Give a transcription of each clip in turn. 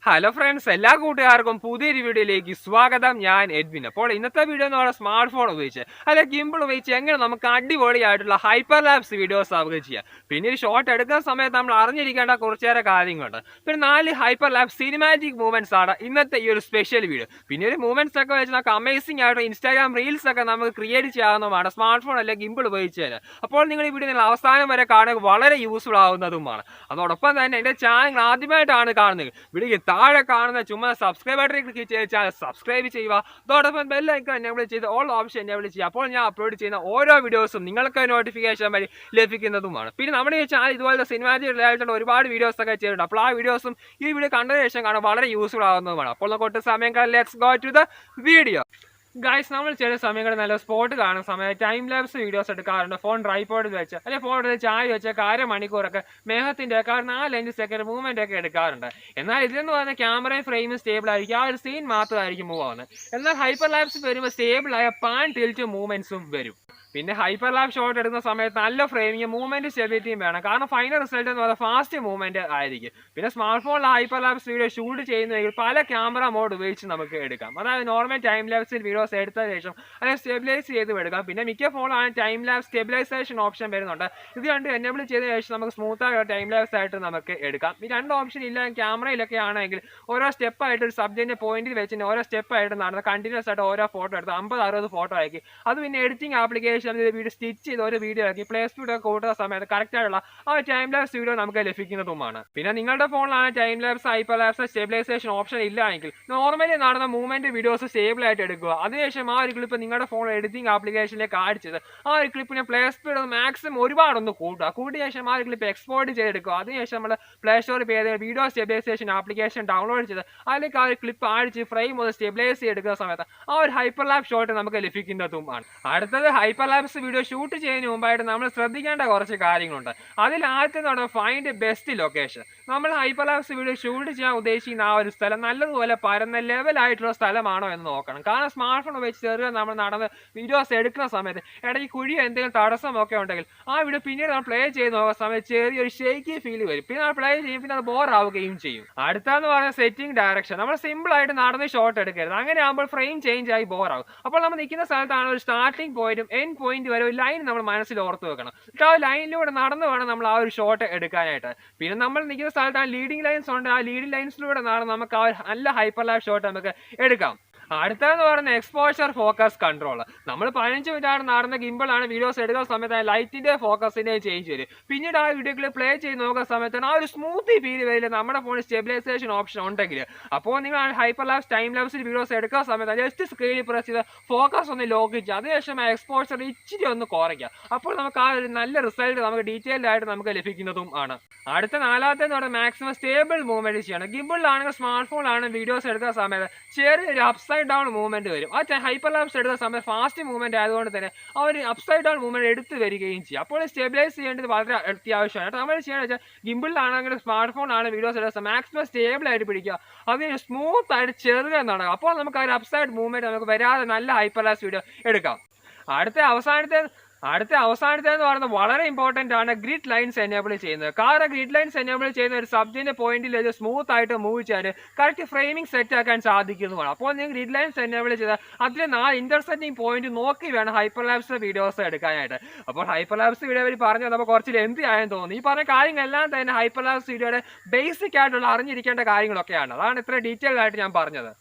Hello friends, എല്ലാ കൂട്ടുകാർക്കും പുതിയൊരു വീഡിയോയിലേക്ക് സ്വാഗതം. ഞാൻ എഡ്വിൻ. അപ്പോൾ ഇന്നത്തെ വീഡിയോ എന്ന് പറയുന്നത് സ്മാർട്ട് ഫോൺ ഉപയോഗിച്ച് അല്ലെ ഗിംബിൾ ഉപയോഗിച്ച് എങ്ങനെ നമുക്ക് അടിപൊളിയായിട്ടുള്ള ഹൈപ്പർ ലാപ്സ് വീഡിയോസ് ആവുകയും ചെയ്യാം. പിന്നെ ഒരു ഷോട്ട് എടുക്കുന്ന സമയത്ത് നമ്മൾ അറിഞ്ഞിരിക്കേണ്ട കുറച്ചേറെ കാര്യങ്ങളുണ്ട്. പിന്നെ 4 ഹൈപ്പർ ലാപ്സ് സിനിമാറ്റിക് മൂവ്മെന്റ്സ് ആണ് ഇന്നത്തെ ഈ ഒരു സ്പെഷ്യൽ വീഡിയോ. പിന്നെ ഒരു മൂവ്മെന്റ്സ് ഒക്കെ വെച്ച് നമുക്ക് അമേസിംഗ് ആയിട്ട് ഇൻസ്റ്റാഗ്രാം റീൽസ് ഒക്കെ നമുക്ക് ക്രിയേറ്റ് ചെയ്യാവുന്നതാണ് സ്മാർട്ട് ഫോൺ അല്ലെ ഗിംബിൾ ഉപയോഗിച്ച്. അപ്പോൾ നിങ്ങൾ ഈ വീഡിയോ നിങ്ങൾ അവസാനം വരെ കാണുക വളരെ യൂസ്ഫുൾ ആവുന്നതുമാണ്. അതോടൊപ്പം തന്നെ എൻ്റെ ചാനൽ ആദ്യമായിട്ടാണ് കാണുന്നത്, വീഡിയോ താഴെ കാണുന്ന ചുമ്മാ സബ്സ്ക്രൈബ് ബട്ടൺ ക്ലിക്ക് ചെയ്ത് ചാനൽ സബ്സ്ക്രൈബ് ചെയ്യുക. അതോടൊപ്പം ബെൽ ഐക്കൺ എനേബിൾ ചെയ്ത് ഓൾ ഓപ്ഷൻ എനേബിൾ ചെയ്യുക. അപ്പോൾ ഞാൻ അപ്ലോഡ് ചെയ്യുന്ന ഓരോ വീഡിയോസും നിങ്ങൾക്ക് നോട്ടിഫിക്കേഷൻ വഴി ലഭിക്കുന്നതുമാണ്. പിന്നെ നമ്മുടെ ഈ ചാനൽ ഇതുപോലത്തെ സിനിമാറ്റിക് റിലേറ്റഡ് ഒരുപാട് വീഡിയോസ് ഒക്കെ ചെയ്തിട്ടുണ്ട്. അപ്പോൾ ആ വീഡിയോസും ഈ വീഡിയോ കണ്ടതിന് ശേഷം കാണാൻ വളരെ യൂസ്ഫുൾ ആവുന്നതുമാണ്. അപ്പോൾ നമുക്ക് ഒട്ടും സമയം കളയാതെ let's go to the video. Guys, നമ്മൾ ചില സമയങ്ങളിൽ നല്ല സ്പോട്ട് കാണുന്ന സമയത്ത് ടൈം ലാപ്സ് വീഡിയോസ് എടുക്കാറുണ്ട്. ഫോൺ ട്രൈപോഡിൽ വെച്ച് അല്ലെങ്കിൽ ഫോൺ എടുത്ത് ചായ വെച്ച് മണിക്കൂറൊക്കെ മേഘത്തിൻ്റെ 4-5 സെക്കൻഡ് മൂവ്മെൻ്റ് ഒക്കെ എടുക്കാറുണ്ട്. എന്നാൽ ഇതിലെന്ന് പറഞ്ഞാൽ ക്യാമറയും ഫ്രെയിമും സ്റ്റേബിൾ ആയിരിക്കും, ആ ഒരു സീൻ മാത്രമായിരിക്കും മൂവ് ആവുന്നത്. എന്നാൽ ഹൈപ്പർ ലാപ്സ് വരുമ്പോൾ സ്റ്റേബിൾ ആയ പാൻ ടിൽറ്റ് മൂവ്മെൻറ്റ്സും വരും. പിന്നെ ഹൈപ്പർ ലാപ്പ് ഷോട്ട് എടുക്കുന്ന സമയത്ത് നല്ല ഫ്രെയിമിങ് മൂവ്മെന്റ് സ്റ്റെബിലിറ്റിയും വേണം, കാരണം ഫൈനൽ റിസൾട്ട് എന്ന് പറയുന്നത് ഫാസ്റ്റ് മൂവ്മെന്റ് ആയിരിക്കും. പിന്നെ സ്മാർട്ട് ഫോണിൽ ഹൈപ്പർ ലാപ്സ് വീഡിയോ ഷൂട്ട് ചെയ്യുന്നതെങ്കിൽ പല ക്യാമറ മോഡ് ഉപയോഗിച്ച് നമുക്ക് എടുക്കാം. അതായത് നോർമൽ ടൈം ലാപ്സിൽ വീഡിയോസ് എടുത്ത ശേഷം അതിനെ സ്റ്റെബിലൈസ് ചെയ്ത് എടുക്കാം. പിന്നെ മിക്ക ഫോണിലാണ് ടൈം ലാപ്സ് സ്റ്റെബിലൈസേഷൻ ഓപ്ഷൻ വരുന്നുണ്ട്. ഇത് രണ്ട് എനേബിൾ ചെയ്ത ശേഷം നമുക്ക് സ്മൂത്ത് ആയ ടൈം ലാപ്സ് ആയിട്ട് നമുക്ക് എടുക്കാം. ഈ രണ്ട് ഓപ്ഷൻ ഇല്ല ക്യാമറയിലൊക്കെ ആണെങ്കിൽ ഓരോ സ്റ്റെപ്പായിട്ട് ഒരു സബ്ജക്റ്റിന്റെ പോയിന്റിൽ വെച്ച് ഓരോ സ്റ്റെപ്പായിട്ട് നടന്ന് കണ്ടിന്യൂസ് ആയിട്ട് ഓരോ ഫോട്ടോ എടുത്ത് 50-60 ഫോട്ടോ ആക്കി അത് പിന്നെ എഡിറ്റിംഗ് ആപ്ലിക്കേഷൻ വീഡിയോ സ്റ്റിച്ച് ചെയ്ത് ഒരു വീഡിയോ ആക്കി പ്ലേസ്മെന്റ് ഒക്കെ കൂട്ടുന്ന സമയത്ത് കറക്റ്റ് ആയിട്ടുള്ള ആ ടൈം ലാപ്സ് വീഡിയോ നമുക്ക് ലഭിക്കുന്നതുമാണ്. പിന്നെ നിങ്ങളുടെ ഫോണിലാണ് time lapse hyper lapse stabilisation option ഇല്ല എങ്കിൽ നോർമലി നടന്ന മൂവ്മെന്റ് വീഡിയോസ് സ്റ്റേബിൾ ആയിട്ട് എടുക്കുക. അതിനുശേഷം ആ ഒരു ക്ലിപ്പ് നിങ്ങളുടെ ഫോൺ എഡിറ്റിംഗ് ആപ്ലിക്കേഷനിലേക്ക് ആഡ് ചെയ്ത് ആ ഒരു ക്ലിപ്പിനെ പ്ലേ സ്പീഡ് മാക്സിമം ഒരുപാടൊന്ന് കൂട്ടുക. കൂട്ടിയ ശേഷം ആ ഒരു ക്ലിപ്പ് എക്സ്പോർട്ട് ചെയ്തെടുക്കുക. അതിനുശേഷം നമ്മൾ പ്ലേ സ്റ്റോറിൽ ചെയ്ത് വീഡിയോ സ്റ്റെബിലൈസേഷൻ ആപ്ലിക്കേഷൻ ഡൗൺലോഡ് ചെയ്ത് അതിലേക്ക് ആ ഒരു ക്ലിപ്പ് ആഡ് ചെയ്ത് ഫ്രെയിം ഒന്ന് സ്റ്റെബിലൈസ് ചെയ്തെടുക്കുന്ന സമയത്ത് ആ ഒരു ഹൈപ്പർ ലാപ്പ് ഷോട്ട് നമുക്ക് ലഭിക്കുന്നതുമാണ്. അടുത്തത് ഹൈപ്പർ ലാപ്സ് വീഡിയോ ഷൂട്ട് ചെയ്യുന്നതിന് മുമ്പായിട്ട് നമ്മൾ ശ്രദ്ധിക്കേണ്ട കുറച്ച് കാര്യങ്ങളുണ്ട്. അതിൽ ആദ്യത്തെ ഫൈൻഡ് ബെസ്റ്റ് ലൊക്കേഷൻ. നമ്മൾ ഹൈപ്പർ ലാപ്സ് വീഡിയോ ഷൂട്ട് ചെയ്യാൻ ഉദ്ദേശിക്കുന്ന ആ ഒരു സ്ഥലം നല്ലതുപോലെ പരന്ന ലെവലായിട്ടുള്ള സ്ഥലമാണോ എന്ന് നോക്കണം. കാരണം സ്മാർട്ട് ഫോൺ ഉപയോഗിച്ച് ചെറിയ നമ്മൾ നടന്ന് വീഡിയോസ് എടുക്കുന്ന സമയത്ത് ഇടയ്ക്ക് കുഴിയോ എന്തെങ്കിലും തടസ്സമൊക്കെ ഉണ്ടെങ്കിൽ ആ വീഡിയോ പിന്നീട് നമ്മൾ പ്ലേ ചെയ്ത് നോക്കുന്ന സമയത്ത് ചെറിയൊരു ഷേക്കി ഫീൽ വരും. പിന്നെ നമ്മൾ പ്ലേ ചെയ്യും, പിന്നെ അത് ബോർ ആവുകയും ചെയ്യും. അടുത്തെന്ന് പറഞ്ഞാൽ സെറ്റിംഗ് ഡയറക്ഷൻ. നമ്മൾ സിമ്പിൾ ആയിട്ട് നടന്ന് ഷോട്ട് എടുക്കരുത്. അങ്ങനെ ആകുമ്പോൾ ഫ്രെയിം ചേഞ്ച് ആയി ബോർ ആവും. അപ്പോൾ നമ്മൾ നിൽക്കുന്ന സ്ഥലത്താണ് ഒരു സ്റ്റാർട്ടിംഗ് പോയിന്റും എൻഡ് പോയിന്റ് വരെ ഒരു ലൈൻ നമ്മൾ മനസ്സിൽ ഓർത്ത് വെക്കണം. ആ ലൈനിലൂടെ നടന്ന് വേണം നമ്മൾ ആ ഒരു ഷോട്ട് എടുക്കാനായിട്ട്. പിന്നെ നമ്മൾ നിൽക്കുന്ന സ്ഥലത്താണ് ലീഡിംഗ് ലൈൻസ് ഉണ്ട്, ആ ലീഡിംഗ് ലൈൻസിലൂടെ നടന്ന് നമുക്ക് ആ ഒരു നല്ല ഹൈപ്പർ ലാപ്പ് ഷോട്ട് നമുക്ക് എടുക്കാം. അടുത്തതെന്ന് പറയുന്നത് എക്സ്പോഷർ ഫോക്കസ് കൺട്രോൾ. നമ്മൾ 15 മിനിറ്റാണ് നടന്ന ഗിംബിളാണ് വീഡിയോസ് എടുക്കുന്ന സമയത്ത് ലൈറ്റിന്റെ ഫോക്കസിന്റെ ചേഞ്ച് വരും. പിന്നീട് ആ വീഡിയോയിൽ പ്ലേ ചെയ്ത് നോക്കുന്ന സമയത്ത് ആ ഒരു സ്മൂത്തി ഫീൽ വരില്ല നമ്മുടെ ഫോണിൽ സ്റ്റെബിലൈസേഷൻ ഓപ്ഷൻ ഉണ്ടെങ്കിൽ. അപ്പോൾ നിങ്ങൾ ഹൈപ്പർ ലാപ്സ് ടൈം ലാപ്സിൽ വീഡിയോസ് എടുക്കുന്ന സമയത്ത് ജസ്റ്റ് സ്ക്രീനിൽ പ്രസ് ചെയ്ത് ഫോക്കസ് ഒന്ന് ലോക്ക് ചെയ്യുക. അതിനുശേഷം എക്സ്പോഷർ ഇച്ചിരി ഒന്ന് കുറയ്ക്കുക. അപ്പോൾ നമുക്ക് ആ ഒരു നല്ല റിസൾട്ട് നമുക്ക് ഡീറ്റെയിൽഡ് ആയിട്ട് നമുക്ക് ലഭിക്കുന്നതും ആണ്. അടുത്ത നാലാമത്തെ എന്ന് പറയുന്നത് മാക്സിമം സ്റ്റേബിൾ മൂവ്മെന്റ് ചെയ്യണം. ഗിംബിളിലാണെങ്കിൽ സ്മാർട്ട് ഫോണിലാണ് വീഡിയോസ് എടുക്കുന്ന സമയത്ത് ചെറിയൊരു അപ്സൈഡ് ഡൗൺ മൂവ്മെന്റ് വരും. ആ ഹൈപ്പർ ലാപ്സ് എടുക്കുന്ന സമയത്ത് ഫാസ്റ്റ് മൂവ്മെന്റ് ആയതുകൊണ്ട് തന്നെ ആ ഒരു അപ്സൈഡ് ഡൗൺ മൂവ്മെന്റ് എടുത്ത് വരികയും ചെയ്യും. അപ്പോൾ സ്റ്റെബിലൈസ് ചെയ്യേണ്ടത് വളരെ അത്യാവശ്യമാണ്. നമ്മൾ ചെയ്യേണ്ടത് വെച്ചാൽ ഗിംബിളിലാണെങ്കിൽ സ്മാർട്ട് ഫോണാണ് വീഡിയോസ് എടുക്കുന്ന മാക്സിമം സ്റ്റേബിൾ ആയിട്ട് പിടിക്കുക. അതിന് സ്മൂത്ത് ആയിട്ട് ചെറുതായി നടക്കുക. അപ്പോൾ നമുക്ക് ആ ഒരു അപ്സൈഡ് മൂവ്മെന്റ് നമുക്ക് വരാതെ നല്ല ഹൈപ്പർ ലാപ്സ് വീഡിയോ എടുക്കാം. അടുത്ത അവസാനത്തെ എന്ന് പറയുന്നത് വളരെ ഇമ്പോർട്ടൻ്റ് ആണ് ഗ്രിഡ് ലൈൻസ് എനേബിൾ ചെയ്യുന്നത്. കാരണം ഗ്രിഡ് ലൈൻസ് എനേബിൾ ചെയ്യുന്ന ഒരു സബ്ജക്റ്റിന്റെ പോയിന്റിൽ സ്മൂത്ത് ആയിട്ട് മൂവ് ചെയ്യാൻ കറക്റ്റ് ഫ്രെയിമിംഗ് സെറ്റ് ആക്കാൻ സാധിക്കുന്നതാണ്. അപ്പോൾ നിങ്ങൾ ഗ്രിഡ് ലൈൻസ് എനേബിൾ ചെയ്താൽ അതിൽ 4 ഇന്റർസെക്റ്റിംഗ് പോയിന്റ് നോക്കി വേണം ഹൈപ്പർ ലാപ്സ് വീഡിയോസ് എടുക്കാനായിട്ട്. അപ്പോൾ ഹൈപ്പർ ലാപ്സ് വീഡിയോ പറഞ്ഞു നമ്മൾ കുറച്ച് ലെന്തി ആയെന്ന് തോന്നുന്നു. ഈ പറഞ്ഞ കാര്യങ്ങളെല്ലാം തന്നെ ഹൈപ്പർ ലാപ്സ് വീഡിയോയുടെ ബേസിക് ആയിട്ടുള്ള അറിഞ്ഞിരിക്കേണ്ട കാര്യങ്ങളൊക്കെയാണ്. അതാണ് ഇത്ര ഡീറ്റെയിൽ ആയിട്ട് ഞാൻ പറഞ്ഞത്.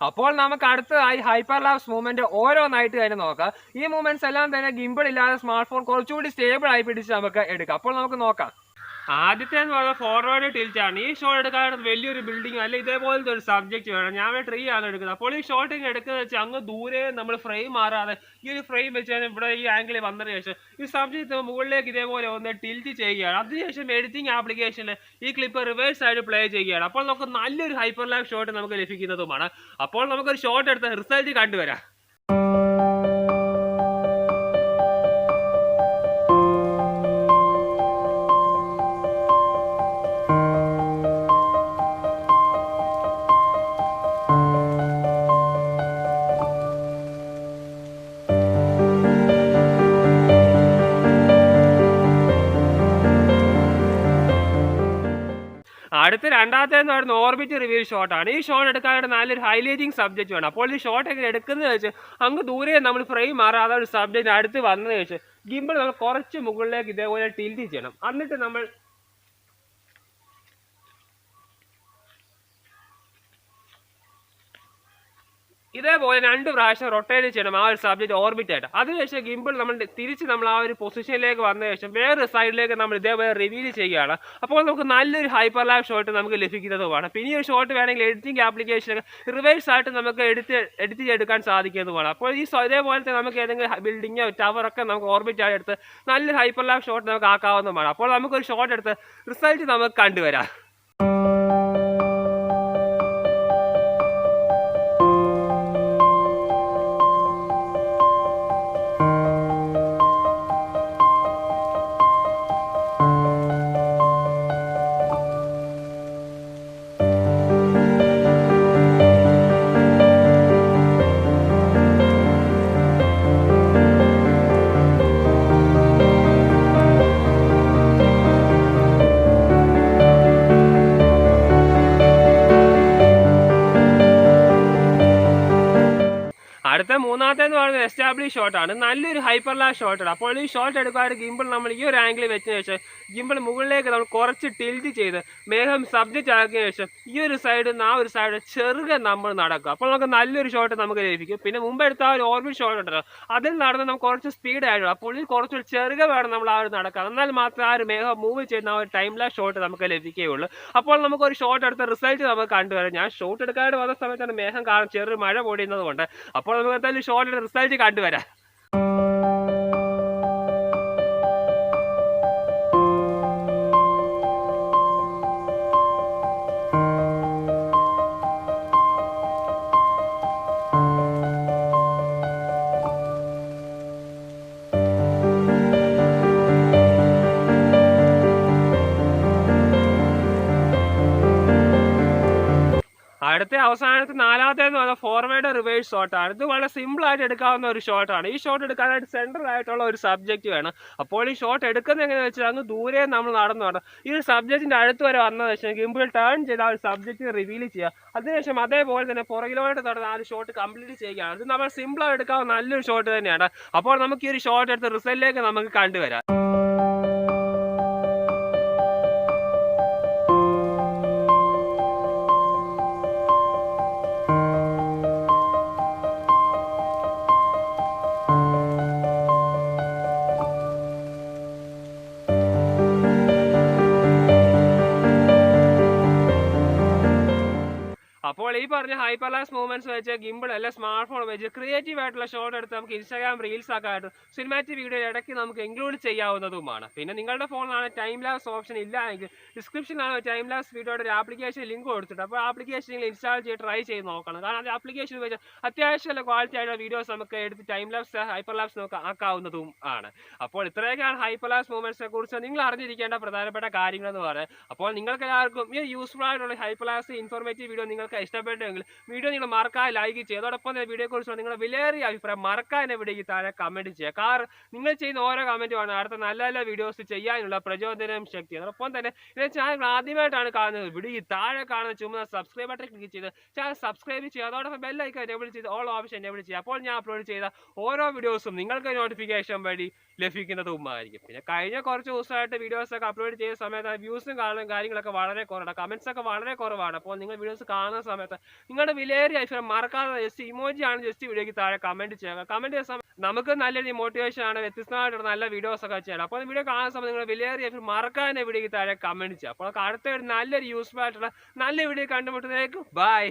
അപ്പോൾ നമുക്ക് അടുത്തതായി ഹൈപ്പർ ലാപ്സ് മൂവ്മെന്റ് ഓരോന്നായിട്ട് തന്നെ നോക്കാം. ഈ മൂവ്മെന്റ്സ് എല്ലാം തന്നെ ഗിംബിൾ ഇല്ലാതെ സ്മാർട്ട് ഫോൺ കുറച്ചുകൂടി സ്റ്റേബിൾ ആയി പിടിച്ച് നമുക്ക് എടുക്കാം. അപ്പോൾ നമുക്ക് നോക്കാം. ആദ്യത്തെ എന്ന് പറയുന്നത് ഫോർവേഡ് ടിൽറ്റ് ആണ്. ഈ ഷോട്ട് എടുക്കാനായിട്ട് വലിയൊരു ബിൽഡിംഗ് അല്ലെ ഇതേപോലത്തെ ഒരു സബ്ജക്റ്റ് വേണം. ഞാൻ ഇവിടെ ട്രീ ആണ് എടുക്കുന്നത്. അപ്പോൾ ഈ ഷോട്ടിങ് എടുക്കുന്നത് വെച്ചാൽ അങ്ങ് ദൂരെ നമ്മൾ ഫ്രെയിം മാറാതെ ഈ ഒരു ഫ്രെയിം വെച്ച് ഇവിടെ ഈ ആംഗിളിൽ വന്നതിന് ശേഷം ഈ സബ്ജക്റ്റ് മുകളിലേക്ക് ഇതേപോലെ ഒന്ന് ടിൽറ്റ് ചെയ്യുകയാണ്. അതിനുശേഷം എഡിറ്റിംഗ് ആപ്ലിക്കേഷനിൽ ഈ ക്ലിപ്പ് റിവേഴ്സ് ആയിട്ട് പ്ലേ ചെയ്യുകയാണ്. അപ്പോൾ നമുക്ക് നല്ലൊരു ഹൈപ്പർ ലാപ്പ് ഷോട്ട് നമുക്ക് ലഭിക്കുന്നതുമാണ്. അപ്പോൾ നമുക്കൊരു ഷോട്ട് എടുത്ത റിസൾട്ട് കണ്ടുവരാം. അടുത്ത രണ്ടാമത്തേന്ന് പറയുന്ന ഓർബിറ്റ് റിവ്യൂ ഷോട്ടാണ്. ഈ ഷോട്ട് എടുക്കാനായിട്ട് നല്ലൊരു ഹൈലൈറ്റിംഗ് സബ്ജക്റ്റ് വേണം. അപ്പോൾ ഈ ഷോട്ട് എങ്ങനെ എടുക്കുന്നത് വെച്ച് അങ്ങ് ദൂരെ നമ്മൾ ഫ്രെയിം മാറാം, അതൊരു സബ്ജക്റ്റ് അടുത്ത് വന്നതെന്ന് വെച്ച് ഗിംബിൾ നമ്മൾ കുറച്ച് മുകളിലേക്ക് ഇതേപോലെ ടിൽറ്റ് ചെയ്യണം. എന്നിട്ട് നമ്മൾ ഇതേപോലെ 2 പ്രാവശ്യം റൊട്ടേറ്റ് ചെയ്യണം ആ ഒരു സബ്ജക്റ്റ് ഓർബിറ്റ് ആയിട്ട്. അതിനുശേഷം ഗിംബിൾ നമ്മൾ തിരിച്ച് നമ്മൾ ആ ഒരു പൊസിഷനിലേക്ക് വന്ന ശേഷം വേറെ സൈഡിലേക്ക് നമ്മൾ ഇതേപോലെ റിവീൽ ചെയ്യുകയാണ്. അപ്പോൾ നമുക്ക് നല്ലൊരു ഹൈപ്പർലാപ്സ് ഷോട്ട് നമുക്ക് ലഭിക്കുന്നതുമാണ്. പിന്നെ ഈ ഒരു ഷോട്ട് വേണമെങ്കിൽ എഡിറ്റിംഗ് ആപ്ലിക്കേഷൻ റിവേഴ്സ് ആയിട്ട് നമുക്ക് എഡിറ്റ് ചെയ്തെടുക്കാൻ സാധിക്കുന്നതുമാണ്. അപ്പോൾ ഈ ഇതേപോലത്തെ നമുക്ക് ഏതെങ്കിലും ബിൽഡിങ്ങോ ടവറൊക്കെ നമുക്ക് ഓർബിറ്റ് ആയിട്ട് എടുത്ത് നല്ലൊരു ഹൈപ്പർലാപ്സ് ഷോട്ട് നമുക്ക് ആക്കാവുന്നതാണ്. അപ്പോൾ നമുക്കൊരു ഷോട്ട് എടുത്ത് റിസൾട്ട് നമുക്ക് കണ്ടുവരാം. അടുത്ത മൂന്നാമത്തേന്ന് പറയുന്നത് എസ്റ്റാബ്ലിഷ് ഷോട്ടാണ്. നല്ലൊരു ഹൈപ്പർലാപ്സ് ഷോട്ടാണ്. അപ്പോൾ ഈ ഷോട്ട് എടുക്കാനായിട്ട് ഗിംബിൾ നമ്മൾ ഈ ഒരു ആംഗിൾ വെച്ചതിന് ശേഷം ഗിംബിൾ മുകളിലേക്ക് നമ്മൾ കുറച്ച് ടിൽറ്റ് ചെയ്ത് മേഘം സബ്ജക്റ്റ് ആക്കിയ ശേഷം ഈ ഒരു സൈഡിൽ നിന്ന് ആ ഒരു സൈഡ് ചെറുകെ നമ്മൾ നടക്കുക. അപ്പോൾ നമുക്ക് നല്ലൊരു ഷോട്ട് നമുക്ക് ലഭിക്കും. പിന്നെ മുമ്പ് എടുത്ത ആ ഒരു ഓർബിറ്റ് ഷോട്ട് ഉണ്ടല്ലോ, അതിൽ നടന്ന് നമുക്ക് കുറച്ച് സ്പീഡ് ആയിട്ട് അപ്പോൾ ഈ കുറച്ചൊരു ചെറുകെ വേണം നമ്മൾ ആ ഒരു നടക്കുക. എന്നാൽ മാത്രമേ ആ ഒരു മേഘം മൂവ് ചെയ്യുന്ന ആ ഒരു ടൈം ലാപ്സ് ഷോട്ട് നമുക്ക് ലഭിക്കുകയുള്ളൂ. അപ്പോൾ നമുക്കൊരു ഷോട്ട് എടുത്ത റിസൾട്ട് നമുക്ക് കണ്ടുവരാം. ഞാൻ ഷോട്ട് എടുക്കാനായിട്ട് വന്ന സമയത്താണ് മേഘം കാണാൻ ചെറു മഴ പൊടിയുന്നത് കൊണ്ട്. അപ്പോൾ നമുക്ക് എന്തായാലും ഷോട്ടിന്റെ റിസൾട്ട് കണ്ടുവരാം. അടുത്ത അവസാനത്തെ നാലാമത്തേന്ന് പറഞ്ഞാൽ ഫോർവേഡ് റിവേഴ്സ് ഷോട്ടാണ്. ഇത് വളരെ സിമ്പിൾ ആയിട്ട് എടുക്കാവുന്ന ഒരു ഷോട്ടാണ്. ഈ ഷോട്ട് എടുക്കാനായിട്ട് സെൻട്രൽ ആയിട്ടുള്ള ഒരു സബ്ജക്റ്റ് വേണം. അപ്പോൾ ഈ ഷോട്ട് എടുക്കുന്നത് എങ്ങനെയാണെന്ന് വെച്ചാൽ അങ്ങ് ദൂരെ നമ്മൾ നടന്നു വേണം ഈ ഒരു സബ്ജക്റ്റിന്റെ അടുത്ത് വരെ വന്നതെന്ന് വെച്ചാൽ ഗിംബിൾ ടേൺ ചെയ്ത് ആ ഒരു സബ്ജക്റ്റ് റിവീൽ ചെയ്യുക. അതിനുശേഷം അതേപോലെ തന്നെ പുറകിലോട്ട് നടന്ന് ആ ഒരു ഷോട്ട് കംപ്ലീറ്റ് ചെയ്യുകയാണ്. ഇത് നമ്മൾ സിമ്പിളായി എടുക്കാവുന്ന നല്ലൊരു ഷോട്ട് തന്നെയാണ്. അപ്പോൾ നമുക്ക് ഈ ഒരു ഷോട്ട് എടുത്ത റിസൾട്ടിലേക്ക് നമുക്ക് കണ്ടുവരാം. അപ്പോൾ ഈ പറഞ്ഞ ഹൈപ്പർലാപ്സ് മൂവ്മെന്റ്സ് വെച്ച് ഗിംബിൾ അല്ല സ്മാർട്ട് ഫോൺ വെച്ച് ക്രിയേറ്റീവ് ആയിട്ടുള്ള ഷോട്ട് എടുത്ത് നമുക്ക് ഇൻസ്റ്റാഗ്രാം റീൽസ് ആക്കാനായിട്ട് സിനിമാറ്റിക് വീഡിയോ ഇടയ്ക്ക് നമുക്ക് ഇൻക്ലൂഡ് ചെയ്യാവുന്നതുമാണ്. പിന്നെ നിങ്ങളുടെ ഫോണിലാണ് ടൈം ലാപ്സ് ഓപ്ഷൻ ഇല്ല എങ്കിൽ ഡിസ്ക്രിപ്ഷനിലാണ് ടൈം ലാപ്സ് വീഡിയോയുടെ ഒരു ആപ്ലിക്കേഷൻ ലിങ്ക് കൊടുത്തിട്ട് അപ്പോൾ ആപ്ലിക്കേഷൻ നിങ്ങൾ ഇൻസ്റ്റാൾ ചെയ്ത് ട്രൈ ചെയ്ത് നോക്കണം. കാരണം അത് ആപ്ലിക്കേഷൻ വെച്ച് അത്യാവശ്യം ക്വാളിറ്റി ആയിട്ടുള്ള വീഡിയോസ് നമുക്ക് എടുത്ത് ടൈം ലാപ്സ് ഹൈപ്പർലാപ്സ് നമുക്ക് ആക്കാവുന്നതും ആണ്. അപ്പോൾ ഇത്രയൊക്കെയാണ് ഹൈപ്പർലാപ്സ് മൂവ്മെന്റ്സിനെ കുറിച്ച് നിങ്ങൾ അറിഞ്ഞിരിക്കേണ്ട പ്രധാനപ്പെട്ട കാര്യങ്ങൾ എന്ന് പറയുന്നത്. അപ്പോൾ നിങ്ങൾക്ക് എല്ലാവർക്കും ഈ യൂസ്ഫുൾ ആയിട്ടുള്ള ഹൈപ്പർലാപ്സ് ഇൻഫോർമേറ്റീവ് വീഡിയോ നിങ്ങൾക്ക് ഇഷ്ടപ്പെട്ടെങ്കിൽ വീഡിയോ നിങ്ങൾ മറക്കാതെ ലൈക്ക് ചെയ്യുക. അതോടൊപ്പം തന്നെ വീഡിയോ കുറിച്ചുള്ള നിങ്ങളുടെ വിലയേറിയ അഭിപ്രായം മറക്കാതെ വീഡിയോയ്ക്ക് താഴെ കമന്റ് ചെയ്യുക. കാരണം നിങ്ങൾ ചെയ്യുന്ന ഓരോ കമന്റുമാണ് അടുത്ത നല്ല നല്ല വീഡിയോസ് ചെയ്യാനുള്ള പ്രചോദനം ശക്തി. അതോടൊപ്പം തന്നെ ഇതിന്റെ ചാനൽ ആദ്യമായിട്ടാണ് കാണുന്നത് വീഡിയോ താഴെ കാണുന്ന ചുമന്ന സബ്സ്ക്രൈബ് ബട്ടൺ ക്ലിക്ക് ചെയ്ത് ചാനൽ സബ്സ്ക്രൈബ് ചെയ്യുക. അതോടൊപ്പം ബെൽ ഐക്കൺ എനേബിൾ ചെയ്ത് ഓൾ ഓപ്ഷൻ എനേബിൾ ചെയ്യുക. അപ്പോൾ ഞാൻ അപ്ലോഡ് ചെയ്ത ഓരോ വീഡിയോസും നിങ്ങൾക്ക് നോട്ടിഫിക്കേഷൻ വഴി ലഭിക്കുന്നതുമായിരിക്കും. പിന്നെ കഴിഞ്ഞ കുറച്ച് ദിവസമായിട്ട് വീഡിയോസ് ഒക്കെ അപ്ലോഡ് ചെയ്ത സമയത്ത് വ്യൂസും കാര്യങ്ങളൊക്കെ വളരെ കുറവാണ്, കമന്റ്സ് ഒക്കെ വളരെ കുറവാണ്. അപ്പോൾ നിങ്ങൾ വീഡിയോസ് കാണുന്ന സമയത്ത് നിങ്ങളുടെ വിലയേറിയ അഭിപ്രായം മറക്കാതെ ജസ്റ്റ് ഇമോജി ആണ് ജസ്റ്റ് വീഡിയോയ്ക്ക് താഴെ കമന്റ് ചെയ്യുക. കമന്റ് ചെയ്യുന്ന സമയം നമുക്ക് നല്ലൊരു മോട്ടിവേഷൻ ആണ് വ്യത്യസ്തമായിട്ടുള്ള നല്ല വീഡിയോസ് ഒക്കെ ചെയ്യണം. അപ്പോൾ വീഡിയോ കാണുന്ന സമയത്ത് നിങ്ങളുടെ വിലയേറിയ അഭിപ്രായം മറക്കാതെ വീഡിയോയ്ക്ക് താഴെ കമന്റ് ചെയ്യുക. അപ്പോൾ അടുത്ത നല്ലൊരു യൂസ്ഫുൾ ആയിട്ടുള്ള നല്ല വീഡിയോ കണ്ടുമുട്ടുന്നതിലേക്ക് ബൈ.